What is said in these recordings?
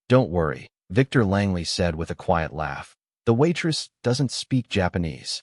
Don't worry, Victor Langley said with a quiet laugh. The waitress doesn't speak Japanese.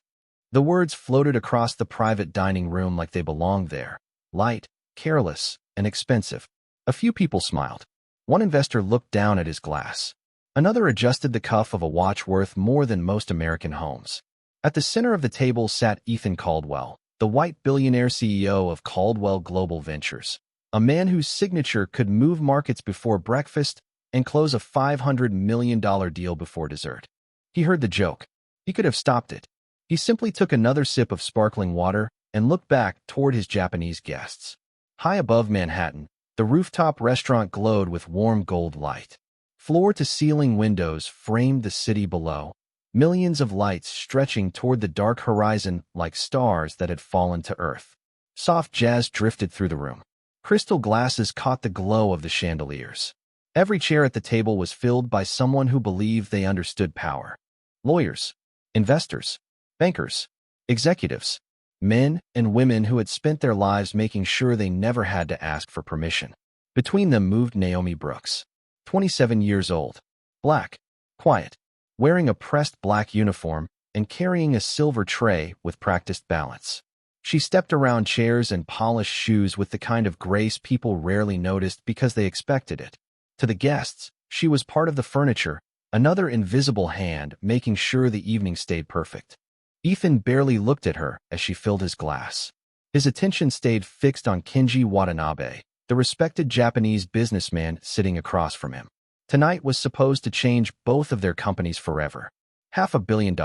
The words floated across the private dining room like they belonged there. Light, careless, and expensive. A few people smiled. One investor looked down at his glass. Another adjusted the cuff of a watch worth more than most American homes. At the center of the table sat Ethan Caldwell, the white billionaire CEO of Caldwell Global Ventures, a man whose signature could move markets before breakfast and close a $500 million deal before dessert. He heard the joke. He could have stopped it. He simply took another sip of sparkling water and looked back toward his Japanese guests. High above Manhattan, the rooftop restaurant glowed with warm gold light. Floor-to-ceiling windows framed the city below, millions of lights stretching toward the dark horizon like stars that had fallen to earth. Soft jazz drifted through the room. Crystal glasses caught the glow of the chandeliers. Every chair at the table was filled by someone who believed they understood power. Lawyers, investors, bankers, executives, men and women who had spent their lives making sure they never had to ask for permission. Between them moved Naomi Brooks, 27 years old, black, quiet, wearing a pressed black uniform and carrying a silver tray with practiced balance. She stepped around chairs and polished shoes with the kind of grace people rarely noticed because they expected it. To the guests, she was part of the furniture, another invisible hand making sure the evening stayed perfect. Ethan barely looked at her as she filled his glass. His attention stayed fixed on Kenji Watanabe, the respected Japanese businessman sitting across from him. Tonight was supposed to change both of their companies forever. $500 million.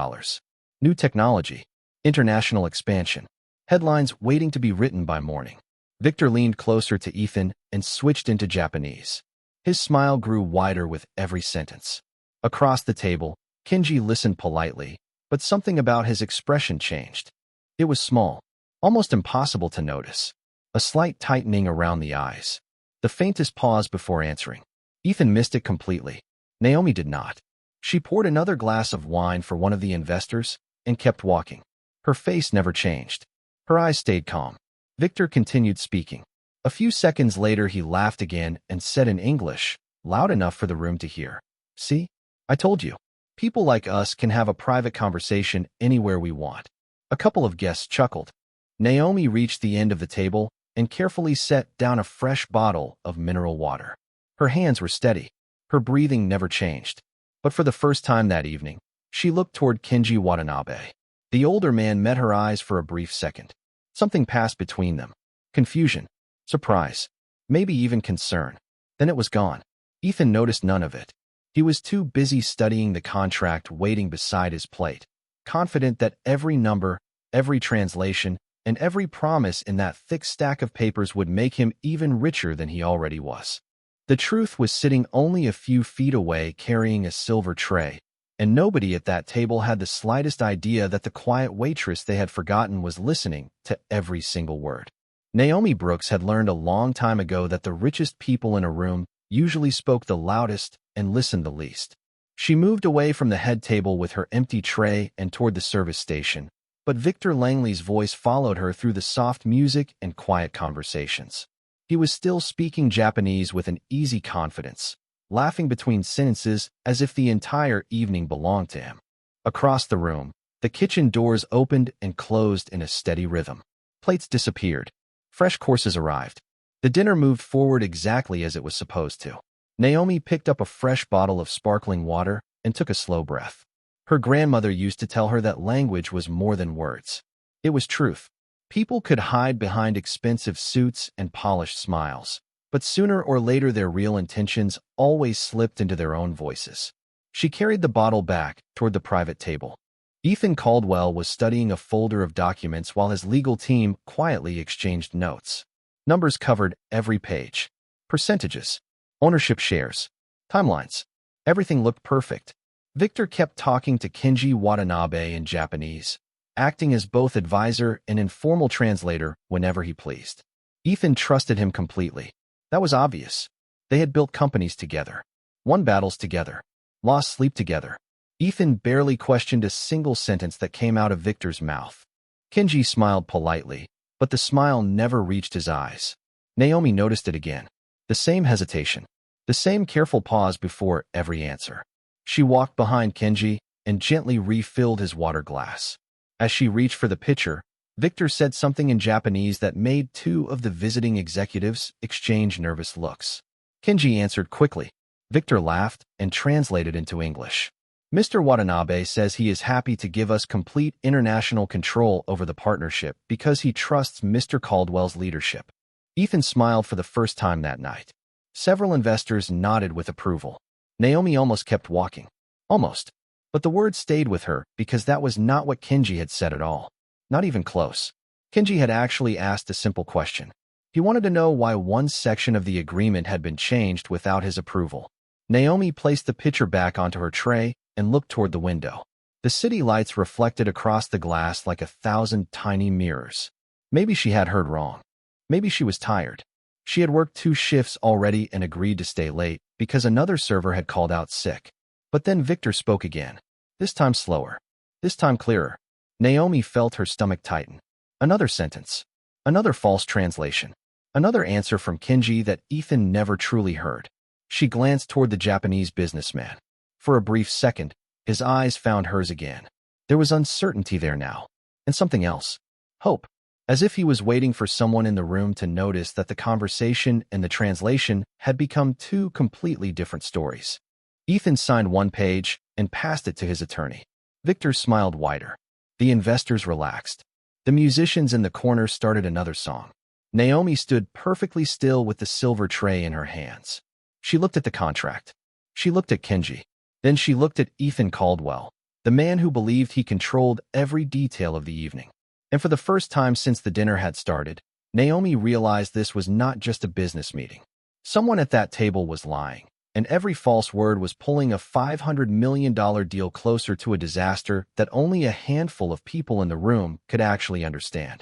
New technology. International expansion. Headlines waiting to be written by morning. Victor leaned closer to Ethan and switched into Japanese. His smile grew wider with every sentence. Across the table, Kenji listened politely, but something about his expression changed. It was small, almost impossible to notice. A slight tightening around the eyes. The faintest pause before answering. Ethan missed it completely. Naomi did not. She poured another glass of wine for one of the investors and kept walking. Her face never changed. Her eyes stayed calm. Victor continued speaking. A few seconds later, he laughed again and said in English, loud enough for the room to hear, "See? I told you. People like us can have a private conversation anywhere we want." A couple of guests chuckled. Naomi reached the end of the table and carefully set down a fresh bottle of mineral water. Her hands were steady. Her breathing never changed. But for the first time that evening, she looked toward Kenji Watanabe. The older man met her eyes for a brief second. Something passed between them. Confusion, surprise, maybe even concern. Then it was gone. Ethan noticed none of it. He was too busy studying the contract waiting beside his plate, confident that every number, every translation, and every promise in that thick stack of papers would make him even richer than he already was. The truth was sitting only a few feet away carrying a silver tray, and nobody at that table had the slightest idea that the quiet waitress they had forgotten was listening to every single word. Naomi Brooks had learned a long time ago that the richest people in a room usually spoke the loudest and listened the least. She moved away from the head table with her empty tray and toward the service station, but Victor Langley's voice followed her through the soft music and quiet conversations. He was still speaking Japanese with an easy confidence, laughing between sentences as if the entire evening belonged to him. Across the room, the kitchen doors opened and closed in a steady rhythm. Plates disappeared. Fresh courses arrived. The dinner moved forward exactly as it was supposed to. Naomi picked up a fresh bottle of sparkling water and took a slow breath. Her grandmother used to tell her that language was more than words. It was truth. People could hide behind expensive suits and polished smiles, but sooner or later their real intentions always slipped into their own voices. She carried the bottle back toward the private table. Ethan Caldwell was studying a folder of documents while his legal team quietly exchanged notes. Numbers covered every page. Percentages, ownership shares, timelines. Everything looked perfect. Victor kept talking to Kenji Watanabe in Japanese, acting as both advisor and informal translator whenever he pleased. Ethan trusted him completely. That was obvious. They had built companies together, won battles together, lost sleep together. Ethan barely questioned a single sentence that came out of Victor's mouth. Kenji smiled politely, but the smile never reached his eyes. Naomi noticed it again. The same hesitation. The same careful pause before every answer. She walked behind Kenji and gently refilled his water glass. As she reached for the pitcher, Victor said something in Japanese that made two of the visiting executives exchange nervous looks. Kenji answered quickly. Victor laughed and translated into English. Mr. Watanabe says he is happy to give us complete international control over the partnership because he trusts Mr. Caldwell's leadership. Ethan smiled for the first time that night. Several investors nodded with approval. Naomi almost kept walking. Almost. But the word stayed with her because that was not what Kenji had said at all. Not even close. Kenji had actually asked a simple question. He wanted to know why one section of the agreement had been changed without his approval. Naomi placed the pitcher back onto her tray and looked toward the window. The city lights reflected across the glass like 1,000 tiny mirrors. Maybe she had heard wrong. Maybe she was tired. She had worked 2 shifts already and agreed to stay late because another server had called out sick. But then Victor spoke again. This time slower. This time clearer. Naomi felt her stomach tighten. Another sentence. Another false translation. Another answer from Kenji that Ethan never truly heard. She glanced toward the Japanese businessman. For a brief second, his eyes found hers again. There was uncertainty there now. And something else. Hope. As if he was waiting for someone in the room to notice that the conversation and the translation had become 2 completely different stories. Ethan signed 1 page and passed it to his attorney. Victor smiled wider. The investors relaxed. The musicians in the corner started another song. Naomi stood perfectly still with the silver tray in her hands. She looked at the contract. She looked at Kenji. Then she looked at Ethan Caldwell, the man who believed he controlled every detail of the evening. And for the first time since the dinner had started, Naomi realized this was not just a business meeting. Someone at that table was lying, and every false word was pulling a $500 million deal closer to a disaster that only a handful of people in the room could actually understand.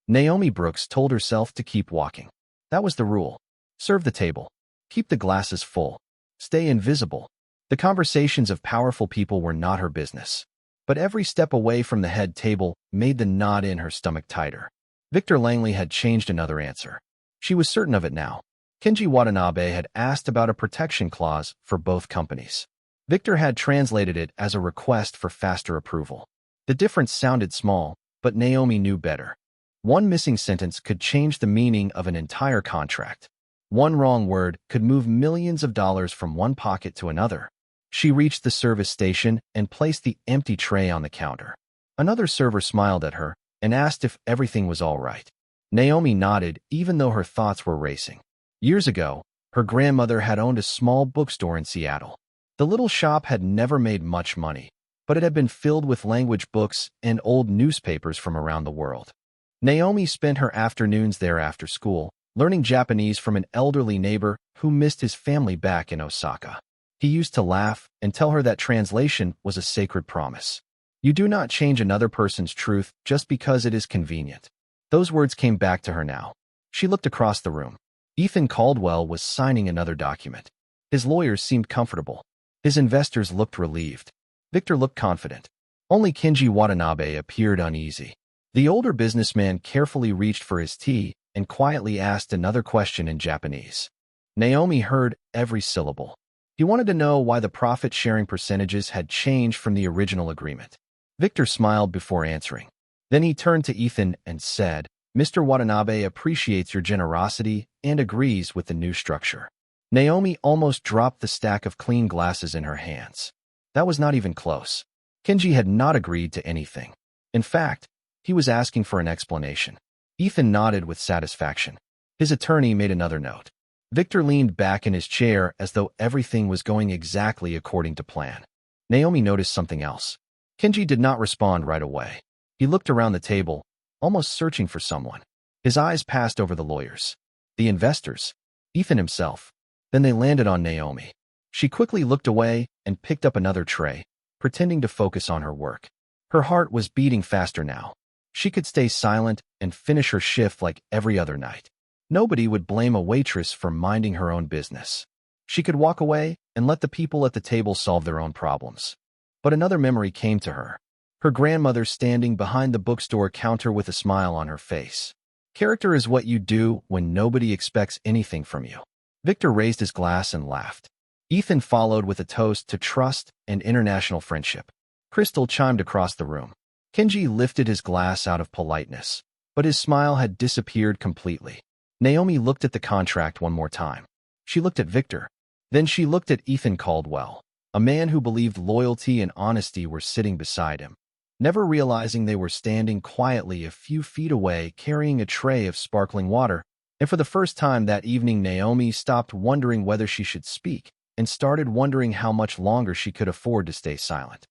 Naomi Brooks told herself to keep walking. That was the rule. Serve the table. Keep the glasses full. Stay invisible. The conversations of powerful people were not her business. But every step away from the head table made the knot in her stomach tighter. Victor Langley had changed another answer. She was certain of it now. Kenji Watanabe had asked about a protection clause for both companies. Victor had translated it as a request for faster approval. The difference sounded small, but Naomi knew better. One missing sentence could change the meaning of an entire contract. One wrong word could move millions of dollars from one pocket to another. She reached the service station and placed the empty tray on the counter. Another server smiled at her and asked if everything was all right. Naomi nodded even though her thoughts were racing. Years ago, her grandmother had owned a small bookstore in Seattle. The little shop had never made much money, but it had been filled with language books and old newspapers from around the world. Naomi spent her afternoons there after school, learning Japanese from an elderly neighbor who missed his family back in Osaka. He used to laugh and tell her that translation was a sacred promise. You do not change another person's truth just because it is convenient. Those words came back to her now. She looked across the room. Ethan Caldwell was signing another document. His lawyers seemed comfortable. His investors looked relieved. Victor looked confident. Only Kenji Watanabe appeared uneasy. The older businessman carefully reached for his tea and quietly asked another question in Japanese. Naomi heard every syllable. He wanted to know why the profit-sharing percentages had changed from the original agreement. Victor smiled before answering. Then he turned to Ethan and said, Mr. Watanabe appreciates your generosity and agrees with the new structure. Naomi almost dropped the stack of clean glasses in her hands. That was not even close. Kenji had not agreed to anything. In fact, he was asking for an explanation. Ethan nodded with satisfaction. His attorney made another note. Victor leaned back in his chair as though everything was going exactly according to plan. Naomi noticed something else. Kenji did not respond right away. He looked around the table, almost searching for someone. His eyes passed over the lawyers, the investors, Ethan himself. Then they landed on Naomi. She quickly looked away and picked up another tray, pretending to focus on her work. Her heart was beating faster now. She could stay silent and finish her shift like every other night. Nobody would blame a waitress for minding her own business. She could walk away and let the people at the table solve their own problems. But another memory came to her. Her grandmother standing behind the bookstore counter with a smile on her face. Character is what you do when nobody expects anything from you. Victor raised his glass and laughed. Ethan followed with a toast to trust and international friendship. Crystal chimed across the room. Kenji lifted his glass out of politeness, but his smile had disappeared completely. Naomi looked at the contract one more time. She looked at Victor. Then she looked at Ethan Caldwell, a man who believed loyalty and honesty were sitting beside him, never realizing they were standing quietly a few feet away carrying a tray of sparkling water. And for the first time that evening, Naomi stopped wondering whether she should speak and started wondering how much longer she could afford to stay silent.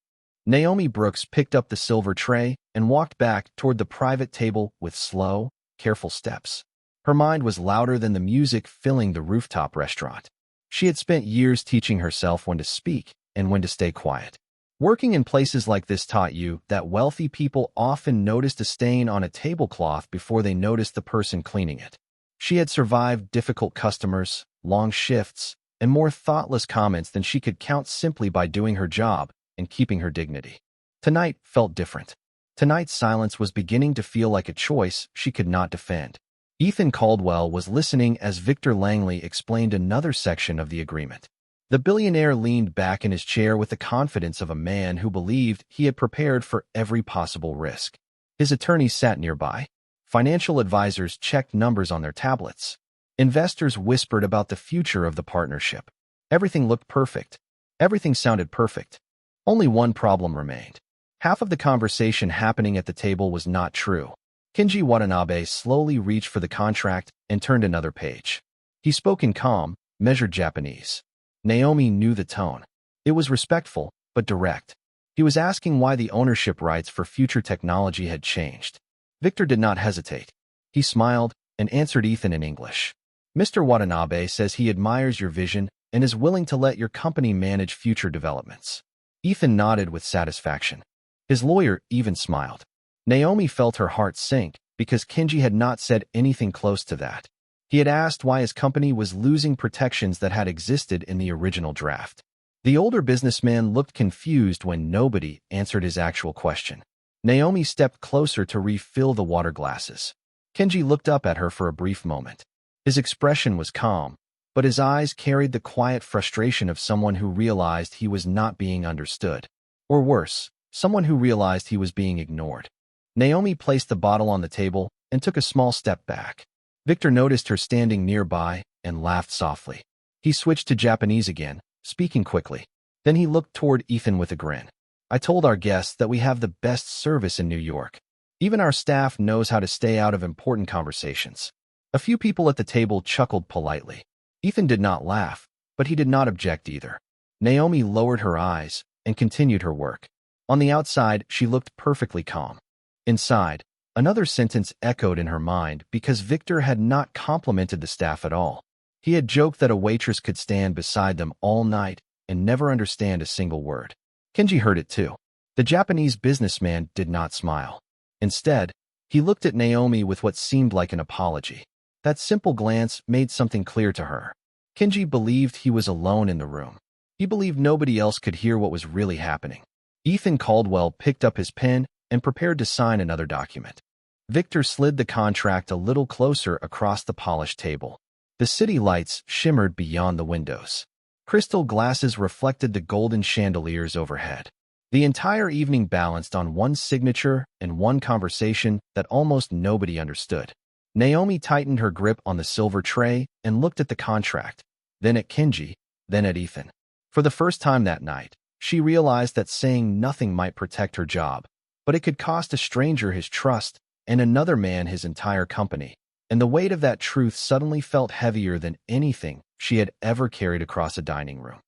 Naomi Brooks picked up the silver tray and walked back toward the private table with slow, careful steps. Her mind was louder than the music filling the rooftop restaurant. She had spent years teaching herself when to speak and when to stay quiet. Working in places like this taught you that wealthy people often noticed a stain on a tablecloth before they noticed the person cleaning it. She had survived difficult customers, long shifts, and more thoughtless comments than she could count simply by doing her job and keeping her dignity. Tonight felt different. Tonight's silence was beginning to feel like a choice she could not defend. Ethan Caldwell was listening as Victor Langley explained another section of the agreement. The billionaire leaned back in his chair with the confidence of a man who believed he had prepared for every possible risk. His attorneys sat nearby. Financial advisors checked numbers on their tablets. Investors whispered about the future of the partnership. Everything looked perfect. Everything sounded perfect. Only one problem remained. Half of the conversation happening at the table was not true. Kenji Watanabe slowly reached for the contract and turned another page. He spoke in calm, measured Japanese. Naomi knew the tone. It was respectful, but direct. He was asking why the ownership rights for future technology had changed. Victor did not hesitate. He smiled and answered Ethan in English. Mr. Watanabe says he admires your vision and is willing to let your company manage future developments. Ethan nodded with satisfaction. His lawyer even smiled. Naomi felt her heart sink because Kenji had not said anything close to that. He had asked why his company was losing protections that had existed in the original draft. The older businessman looked confused when nobody answered his actual question. Naomi stepped closer to refill the water glasses. Kenji looked up at her for a brief moment. His expression was calm, but his eyes carried the quiet frustration of someone who realized he was not being understood. Or worse, someone who realized he was being ignored. Naomi placed the bottle on the table and took a small step back. Victor noticed her standing nearby and laughed softly. He switched to Japanese again, speaking quickly. Then he looked toward Ethan with a grin. I told our guests that we have the best service in New York. Even our staff knows how to stay out of important conversations. A few people at the table chuckled politely. Ethan did not laugh, but he did not object either. Naomi lowered her eyes and continued her work. On the outside, she looked perfectly calm. Inside, another sentence echoed in her mind because Victor had not complimented the staff at all. He had joked that a waitress could stand beside them all night and never understand a single word. Kenji heard it too. The Japanese businessman did not smile. Instead, he looked at Naomi with what seemed like an apology. That simple glance made something clear to her. Kenji believed he was alone in the room. He believed nobody else could hear what was really happening. Ethan Caldwell picked up his pen and prepared to sign another document. Victor slid the contract a little closer across the polished table. The city lights shimmered beyond the windows. Crystal glasses reflected the golden chandeliers overhead. The entire evening balanced on one signature and one conversation that almost nobody understood. Naomi tightened her grip on the silver tray and looked at the contract, then at Kenji, then at Ethan. For the first time that night, she realized that saying nothing might protect her job, but it could cost a stranger his trust and another man his entire company. And the weight of that truth suddenly felt heavier than anything she had ever carried across a dining room.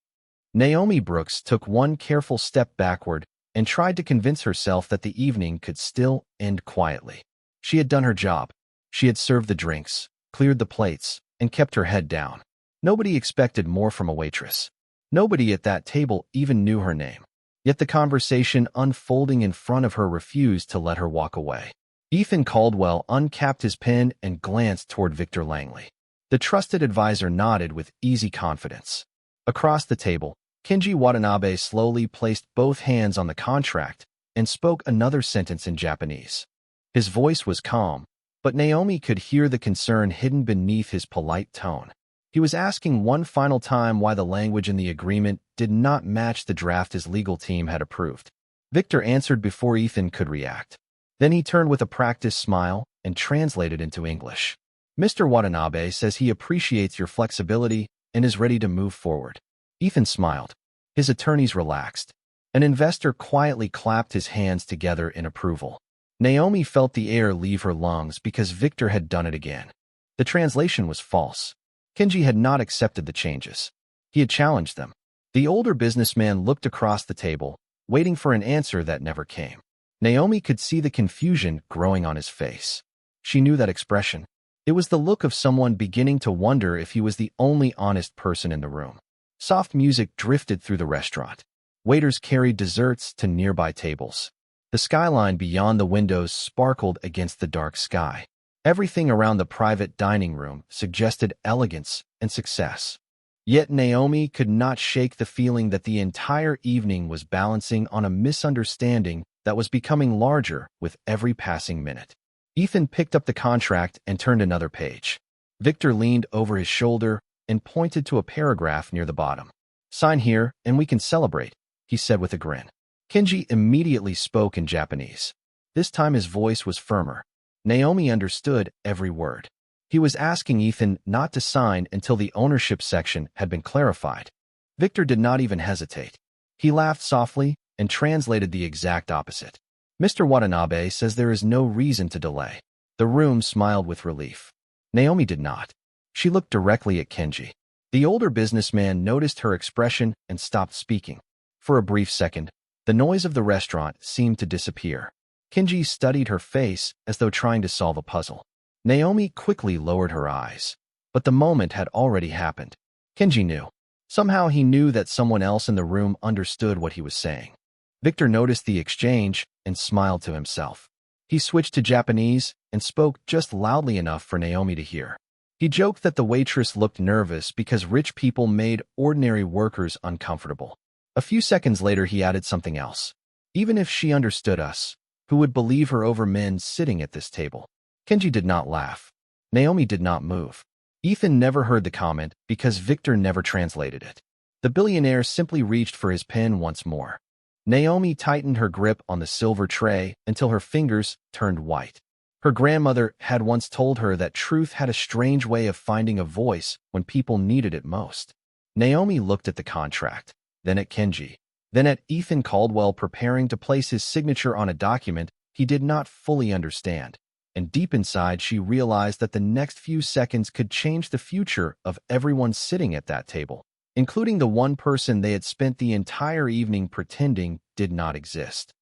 Naomi Brooks took one careful step backward and tried to convince herself that the evening could still end quietly. She had done her job. She had served the drinks, cleared the plates, and kept her head down. Nobody expected more from a waitress. Nobody at that table even knew her name. Yet the conversation unfolding in front of her refused to let her walk away. Ethan Caldwell uncapped his pen and glanced toward Victor Langley. The trusted advisor nodded with easy confidence. Across the table, Kenji Watanabe slowly placed both hands on the contract and spoke another sentence in Japanese. His voice was calm, but Naomi could hear the concern hidden beneath his polite tone. He was asking one final time why the language in the agreement did not match the draft his legal team had approved. Victor answered before Ethan could react. Then he turned with a practiced smile and translated into English. Mr. Watanabe says he appreciates your flexibility and is ready to move forward. Ethan smiled. His attorneys relaxed. An investor quietly clapped his hands together in approval. Naomi felt the air leave her lungs because Victor had done it again. The translation was false. Kenji had not accepted the changes. He had challenged them. The older businessman looked across the table, waiting for an answer that never came. Naomi could see the confusion growing on his face. She knew that expression. It was the look of someone beginning to wonder if he was the only honest person in the room. Soft music drifted through the restaurant. Waiters carried desserts to nearby tables. The skyline beyond the windows sparkled against the dark sky. Everything around the private dining room suggested elegance and success. Yet Naomi could not shake the feeling that the entire evening was balancing on a misunderstanding that was becoming larger with every passing minute. Ethan picked up the contract and turned another page. Victor leaned over his shoulder and pointed to a paragraph near the bottom. "Sign here and we can celebrate," he said with a grin. Kenji immediately spoke in Japanese. This time his voice was firmer. Naomi understood every word. He was asking Ethan not to sign until the ownership section had been clarified. Victor did not even hesitate. He laughed softly and translated the exact opposite. "Mr. Watanabe says there is no reason to delay." The room smiled with relief. Naomi did not. She looked directly at Kenji. The older businessman noticed her expression and stopped speaking. For a brief second, the noise of the restaurant seemed to disappear. Kenji studied her face as though trying to solve a puzzle. Naomi quickly lowered her eyes. But the moment had already happened. Kenji knew. Somehow he knew that someone else in the room understood what he was saying. Victor noticed the exchange and smiled to himself. He switched to Japanese and spoke just loudly enough for Naomi to hear. He joked that the waitress looked nervous because rich people made ordinary workers uncomfortable. A few seconds later he added something else. "Even if she understood us, who would believe her over men sitting at this table?" Kenji did not laugh. Naomi did not move. Ethan never heard the comment because Victor never translated it. The billionaire simply reached for his pen once more. Naomi tightened her grip on the silver tray until her fingers turned white. Her grandmother had once told her that truth had a strange way of finding a voice when people needed it most. Naomi looked at the contract, then at Kenji, then at Ethan Caldwell preparing to place his signature on a document he did not fully understand. And deep inside she realized that the next few seconds could change the future of everyone sitting at that table, including the one person they had spent the entire evening pretending did not exist.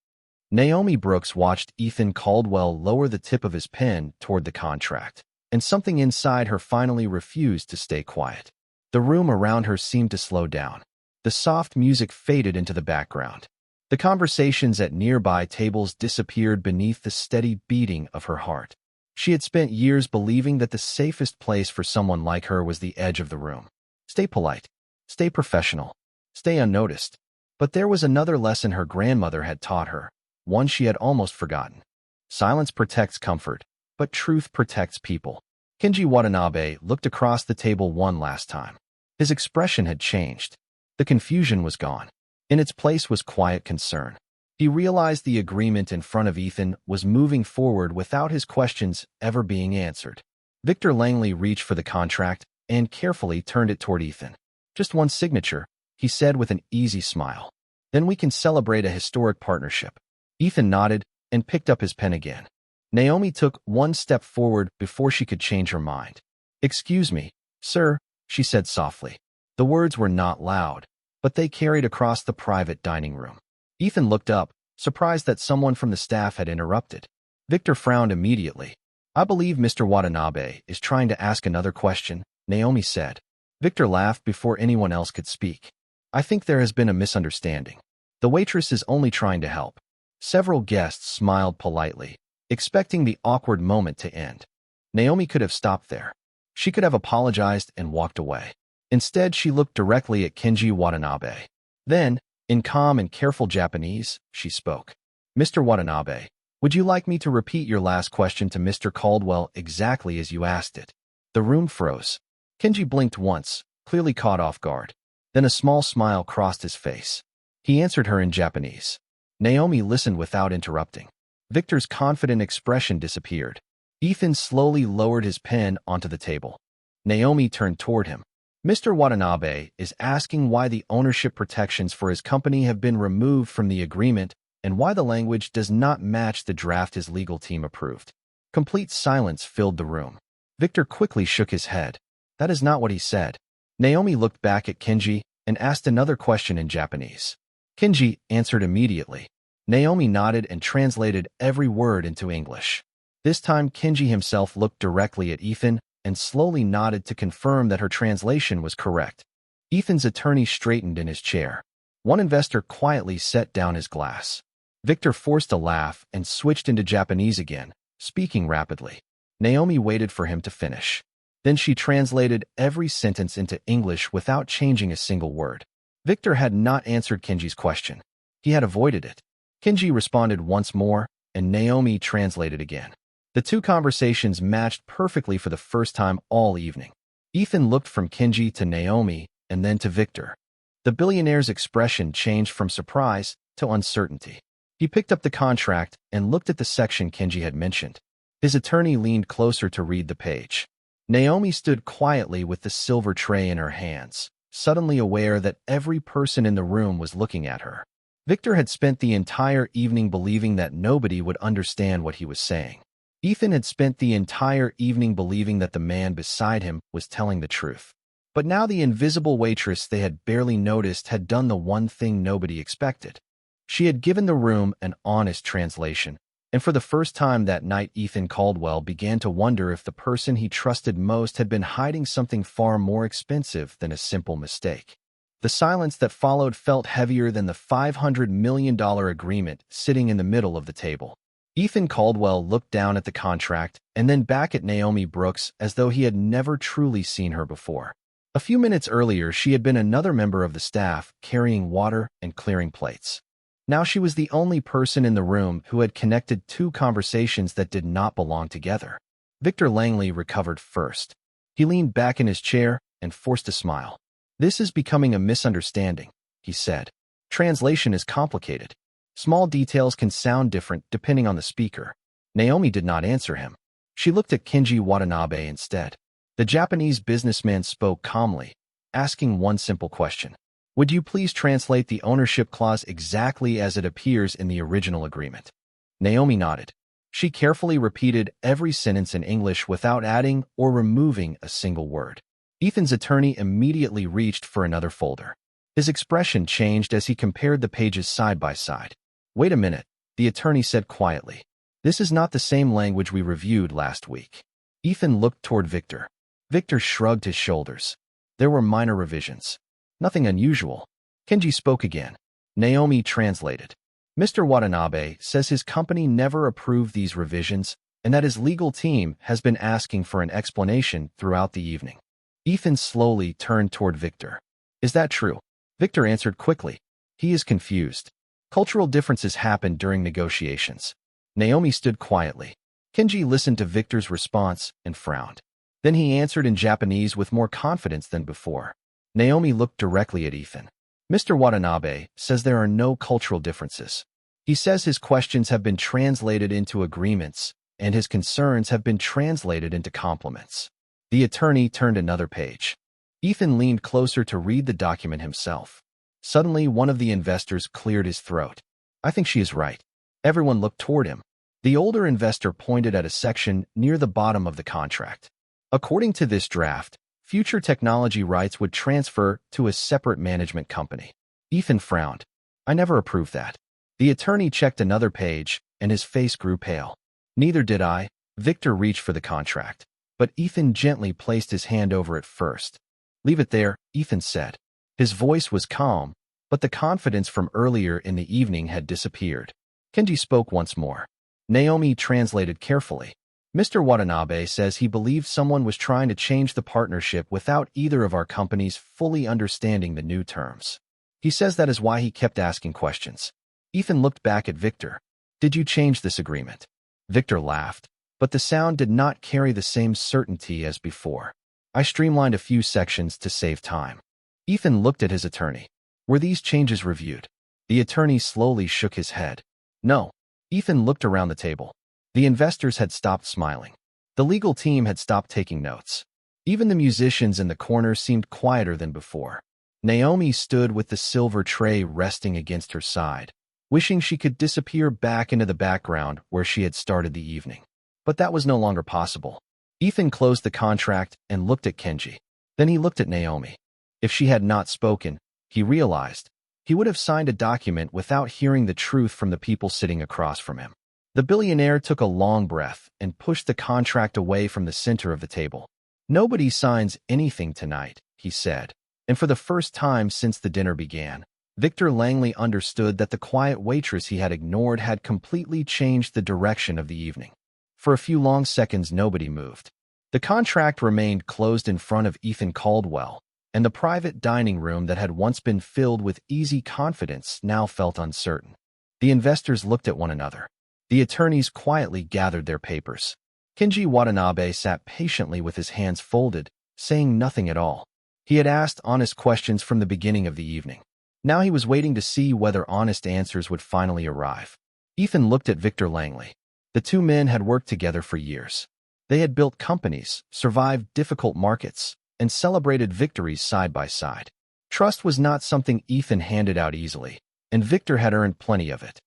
Naomi Brooks watched Ethan Caldwell lower the tip of his pen toward the contract, and something inside her finally refused to stay quiet. The room around her seemed to slow down. The soft music faded into the background. The conversations at nearby tables disappeared beneath the steady beating of her heart. She had spent years believing that the safest place for someone like her was the edge of the room. Stay polite. Stay professional. Stay unnoticed. But there was another lesson her grandmother had taught her, one she had almost forgotten. Silence protects comfort, but truth protects people. Kenji Watanabe looked across the table one last time. His expression had changed. The confusion was gone. In its place was quiet concern. He realized the agreement in front of Ethan was moving forward without his questions ever being answered. Victor Langley reached for the contract and carefully turned it toward Ethan. "Just one signature," he said with an easy smile. "Then we can celebrate a historic partnership." Ethan nodded and picked up his pen again. Naomi took one step forward before she could change her mind. "Excuse me, sir," she said softly. The words were not loud, but they carried across the private dining room. Ethan looked up, surprised that someone from the staff had interrupted. Victor frowned immediately. "I believe Mr. Watanabe is trying to ask another question," Naomi said. Victor laughed before anyone else could speak. "I think there has been a misunderstanding. The waitress is only trying to help." Several guests smiled politely, expecting the awkward moment to end. Naomi could have stopped there. She could have apologized and walked away. Instead, she looked directly at Kenji Watanabe. Then, in calm and careful Japanese, she spoke. "Mr. Watanabe, would you like me to repeat your last question to Mr. Caldwell exactly as you asked it?" The room froze. Kenji blinked once, clearly caught off guard. Then a small smile crossed his face. He answered her in Japanese. Naomi listened without interrupting. Victor's confident expression disappeared. Ethan slowly lowered his pen onto the table. Naomi turned toward him. Mr. Watanabe is asking why the ownership protections for his company have been removed from the agreement and why the language does not match the draft his legal team approved. Complete silence filled the room. Victor quickly shook his head. That is not what he said. Naomi looked back at Kenji and asked another question in Japanese. Kenji answered immediately. Naomi nodded and translated every word into English. This time Kenji himself looked directly at Ethan and slowly nodded to confirm that her translation was correct. Ethan's attorney straightened in his chair. One investor quietly set down his glass. Victor forced a laugh and switched into Japanese again, speaking rapidly. Naomi waited for him to finish. Then she translated every sentence into English without changing a single word. Victor had not answered Kenji's question. He had avoided it. Kenji responded once more, and Naomi translated again. The two conversations matched perfectly for the first time all evening. Ethan looked from Kenji to Naomi and then to Victor. The billionaire's expression changed from surprise to uncertainty. He picked up the contract and looked at the section Kenji had mentioned. His attorney leaned closer to read the page. Naomi stood quietly with the silver tray in her hands, suddenly aware that every person in the room was looking at her. Victor had spent the entire evening believing that nobody would understand what he was saying. Ethan had spent the entire evening believing that the man beside him was telling the truth. But now the invisible waitress they had barely noticed had done the one thing nobody expected. She had given the room an honest translation, and for the first time that night Ethan Caldwell began to wonder if the person he trusted most had been hiding something far more expensive than a simple mistake. The silence that followed felt heavier than the $500 million agreement sitting in the middle of the table. Ethan Caldwell looked down at the contract and then back at Naomi Brooks as though he had never truly seen her before. A few minutes earlier, she had been another member of the staff, carrying water and clearing plates. Now she was the only person in the room who had connected two conversations that did not belong together. Victor Langley recovered first. He leaned back in his chair and forced a smile. "This is becoming a misunderstanding," he said. "Translation is complicated. Small details can sound different depending on the speaker." Naomi did not answer him. She looked at Kenji Watanabe instead. The Japanese businessman spoke calmly, asking one simple question. "Would you please translate the ownership clause exactly as it appears in the original agreement?" Naomi nodded. She carefully repeated every sentence in English without adding or removing a single word. Ethan's attorney immediately reached for another folder. His expression changed as he compared the pages side by side. "Wait a minute," the attorney said quietly. "This is not the same language we reviewed last week." Ethan looked toward Victor. Victor shrugged his shoulders. There were minor revisions. Nothing unusual. Kenji spoke again. Naomi translated. "Mr. Watanabe says his company never approved these revisions and that his legal team has been asking for an explanation throughout the evening." Ethan slowly turned toward Victor. "Is that true?" Victor answered quickly. "He is confused. Cultural differences happen during negotiations." Naomi stood quietly. Kenji listened to Victor's response and frowned. Then he answered in Japanese with more confidence than before. Naomi looked directly at Ethan. "Mr. Watanabe says there are no cultural differences. He says his questions have been translated into agreements, and his concerns have been translated into compliments." The attorney turned another page. Ethan leaned closer to read the document himself. Suddenly, one of the investors cleared his throat. "I think she is right." Everyone looked toward him. The older investor pointed at a section near the bottom of the contract. "According to this draft, future technology rights would transfer to a separate management company." Ethan frowned. "I never approved that." The attorney checked another page, and his face grew pale. "Neither did I." Victor reached for the contract, but Ethan gently placed his hand over it first. "Leave it there," Ethan said. His voice was calm, but the confidence from earlier in the evening had disappeared. Kenji spoke once more. Naomi translated carefully. "Mr. Watanabe says he believed someone was trying to change the partnership without either of our companies fully understanding the new terms. He says that is why he kept asking questions." Ethan looked back at Victor. "Did you change this agreement?" Victor laughed, but the sound did not carry the same certainty as before. I streamlined a few sections to save time. Ethan looked at his attorney. Were these changes reviewed? The attorney slowly shook his head. No. Ethan looked around the table. The investors had stopped smiling. The legal team had stopped taking notes. Even the musicians in the corner seemed quieter than before. Naomi stood with the silver tray resting against her side, wishing she could disappear back into the background where she had started the evening. But that was no longer possible. Ethan closed the contract and looked at Kenji. Then he looked at Naomi. If she had not spoken, he realized, he would have signed a document without hearing the truth from the people sitting across from him. The billionaire took a long breath and pushed the contract away from the center of the table. Nobody signs anything tonight, he said. And for the first time since the dinner began, Victor Langley understood that the quiet waitress he had ignored had completely changed the direction of the evening. For a few long seconds, nobody moved. The contract remained closed in front of Ethan Caldwell, and the private dining room that had once been filled with easy confidence now felt uncertain. The investors looked at one another. The attorneys quietly gathered their papers. Kenji Watanabe sat patiently with his hands folded, saying nothing at all. He had asked honest questions from the beginning of the evening. Now he was waiting to see whether honest answers would finally arrive. Ethan looked at Victor Langley. The two men had worked together for years. They had built companies, survived difficult markets, and celebrated victories side by side. Trust was not something Ethan handed out easily, and Victor had earned plenty of it.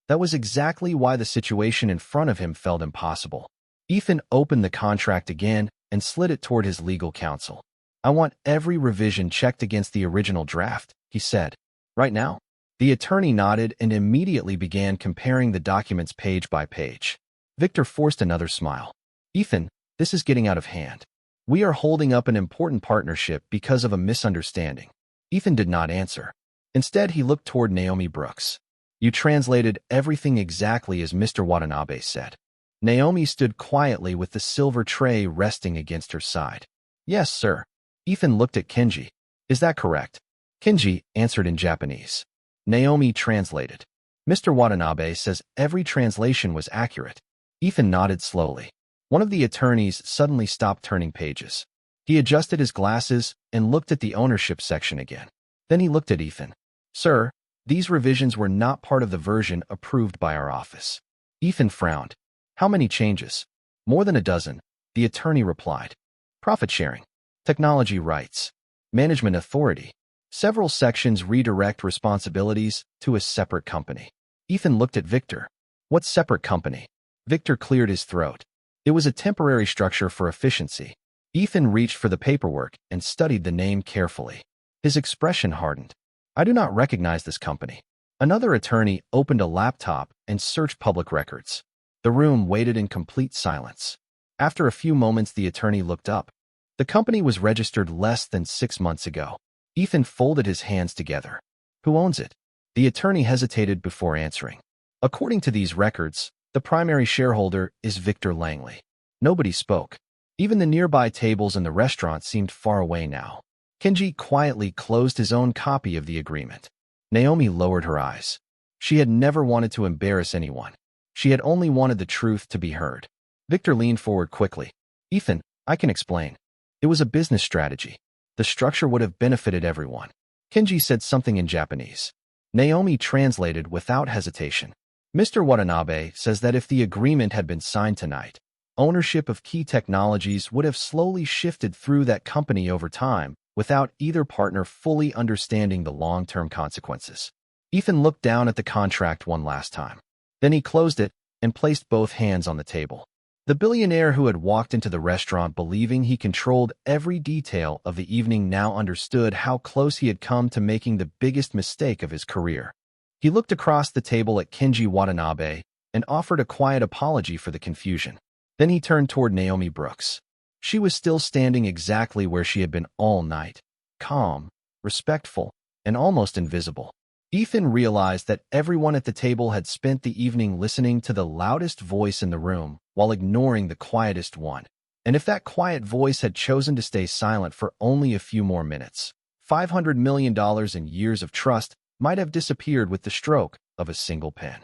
That was exactly why the situation in front of him felt impossible. Ethan opened the contract again and slid it toward his legal counsel. I want every revision checked against the original draft, he said. Right now? The attorney nodded and immediately began comparing the documents page by page. Victor forced another smile. Ethan, this is getting out of hand. We are holding up an important partnership because of a misunderstanding. Ethan did not answer. Instead, he looked toward Naomi Brooks. You translated everything exactly as Mr. Watanabe said. Naomi stood quietly with the silver tray resting against her side. Yes, sir. Ethan looked at Kenji. Is that correct? Kenji answered in Japanese. Naomi translated. Mr. Watanabe says every translation was accurate. Ethan nodded slowly. One of the attorneys suddenly stopped turning pages. He adjusted his glasses and looked at the ownership section again. Then he looked at Ethan. Sir, these revisions were not part of the version approved by our office. Ethan frowned. How many changes? More than a dozen, the attorney replied. Profit sharing, technology rights, management authority. Several sections redirect responsibilities to a separate company. Ethan looked at Victor. What separate company? Victor cleared his throat. It was a temporary structure for efficiency. Ethan reached for the paperwork and studied the name carefully. His expression hardened. I do not recognize this company. Another attorney opened a laptop and searched public records. The room waited in complete silence. After a few moments, the attorney looked up. The company was registered less than 6 months ago. Ethan folded his hands together. Who owns it? The attorney hesitated before answering. According to these records, the primary shareholder is Victor Langley. Nobody spoke. Even the nearby tables in the restaurant seemed far away now. Kenji quietly closed his own copy of the agreement. Naomi lowered her eyes. She had never wanted to embarrass anyone. She had only wanted the truth to be heard. Victor leaned forward quickly. Ethan, I can explain. It was a business strategy. The structure would have benefited everyone. Kenji said something in Japanese. Naomi translated without hesitation. Mr. Watanabe says that if the agreement had been signed tonight, ownership of key technologies would have slowly shifted through that company over time without either partner fully understanding the long-term consequences. Ethan looked down at the contract one last time. Then he closed it and placed both hands on the table. The billionaire who had walked into the restaurant believing he controlled every detail of the evening now understood how close he had come to making the biggest mistake of his career. He looked across the table at Kenji Watanabe and offered a quiet apology for the confusion. Then he turned toward Naomi Brooks. She was still standing exactly where she had been all night, calm, respectful, and almost invisible. Ethan realized that everyone at the table had spent the evening listening to the loudest voice in the room while ignoring the quietest one. And if that quiet voice had chosen to stay silent for only a few more minutes, $500 million in years of trust might have disappeared with the stroke of a single pen.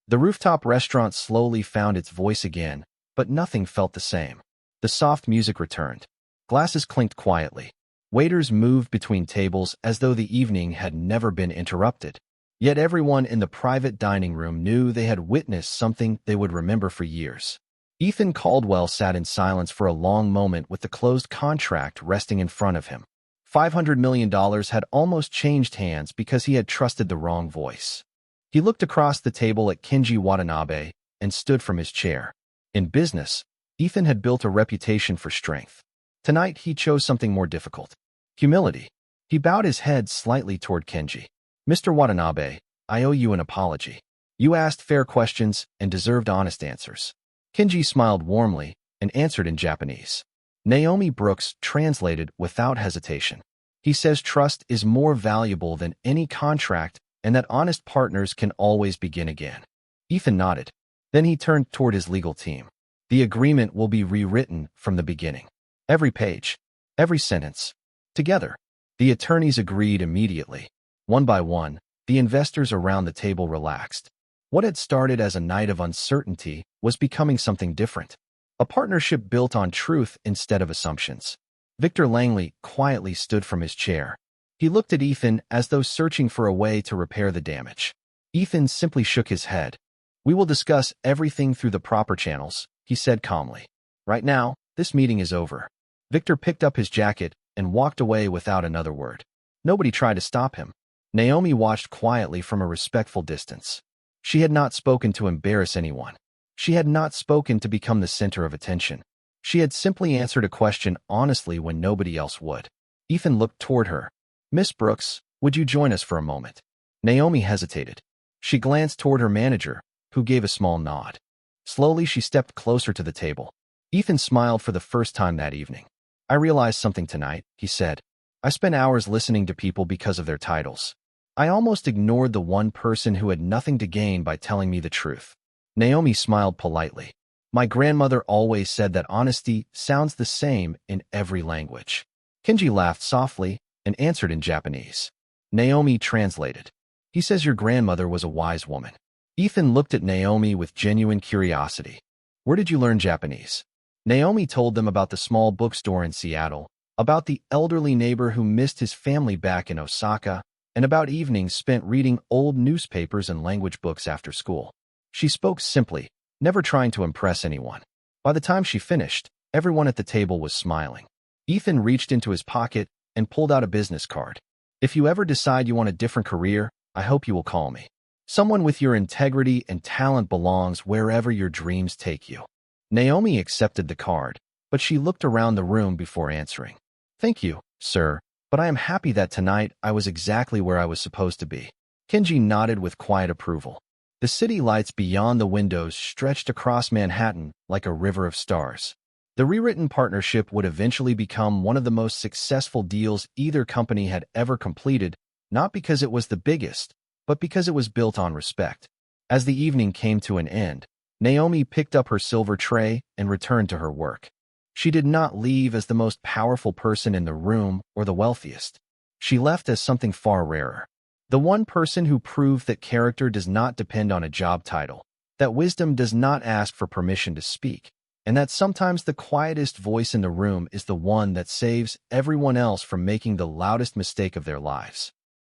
The rooftop restaurant slowly found its voice again, but nothing felt the same. The soft music returned. Glasses clinked quietly. Waiters moved between tables as though the evening had never been interrupted. Yet everyone in the private dining room knew they had witnessed something they would remember for years. Ethan Caldwell sat in silence for a long moment with the closed contract resting in front of him. $500 million had almost changed hands because he had trusted the wrong voice. He looked across the table at Kenji Watanabe and stood from his chair. In business, Ethan had built a reputation for strength. Tonight, he chose something more difficult. Humility. He bowed his head slightly toward Kenji. Mr. Watanabe, I owe you an apology. You asked fair questions and deserved honest answers. Kenji smiled warmly and answered in Japanese. Naomi Brooks translated without hesitation. He says trust is more valuable than any contract and that honest partners can always begin again. Ethan nodded. Then he turned toward his legal team. The agreement will be rewritten from the beginning. Every page, every sentence. Together, the attorneys agreed immediately. One by one, the investors around the table relaxed. What had started as a night of uncertainty was becoming something different. A partnership built on truth instead of assumptions. Victor Langley quietly stood from his chair. He looked at Ethan as though searching for a way to repair the damage. Ethan simply shook his head. We will discuss everything through the proper channels, he said calmly. Right now, this meeting is over. Victor picked up his jacket and walked away without another word. Nobody tried to stop him. Naomi watched quietly from a respectful distance. She had not spoken to embarrass anyone. She had not spoken to become the center of attention. She had simply answered a question honestly when nobody else would. Ethan looked toward her. Miss Brooks, would you join us for a moment? Naomi hesitated. She glanced toward her manager, who gave a small nod. Slowly, she stepped closer to the table. Ethan smiled for the first time that evening. I realized something tonight, he said. I spent hours listening to people because of their titles. I almost ignored the one person who had nothing to gain by telling me the truth. Naomi smiled politely. My grandmother always said that honesty sounds the same in every language. Kenji laughed softly and answered in Japanese. Naomi translated. He says your grandmother was a wise woman. Ethan looked at Naomi with genuine curiosity. Where did you learn Japanese? Naomi told them about the small bookstore in Seattle, about the elderly neighbor who missed his family back in Osaka, and about evenings spent reading old newspapers and language books after school. She spoke simply, never trying to impress anyone. By the time she finished, everyone at the table was smiling. Ethan reached into his pocket and pulled out a business card. If you ever decide you want a different career, I hope you will call me. Someone with your integrity and talent belongs wherever your dreams take you. Naomi accepted the card, but she looked around the room before answering. Thank you, sir, but I am happy that tonight I was exactly where I was supposed to be. Kenji nodded with quiet approval. The city lights beyond the windows stretched across Manhattan like a river of stars. The rewritten partnership would eventually become one of the most successful deals either company had ever completed, not because it was the biggest, but because it was built on respect. As the evening came to an end, Naomi picked up her silver tray and returned to her work. She did not leave as the most powerful person in the room or the wealthiest. She left as something far rarer. The one person who proved that character does not depend on a job title, that wisdom does not ask for permission to speak, and that sometimes the quietest voice in the room is the one that saves everyone else from making the loudest mistake of their lives.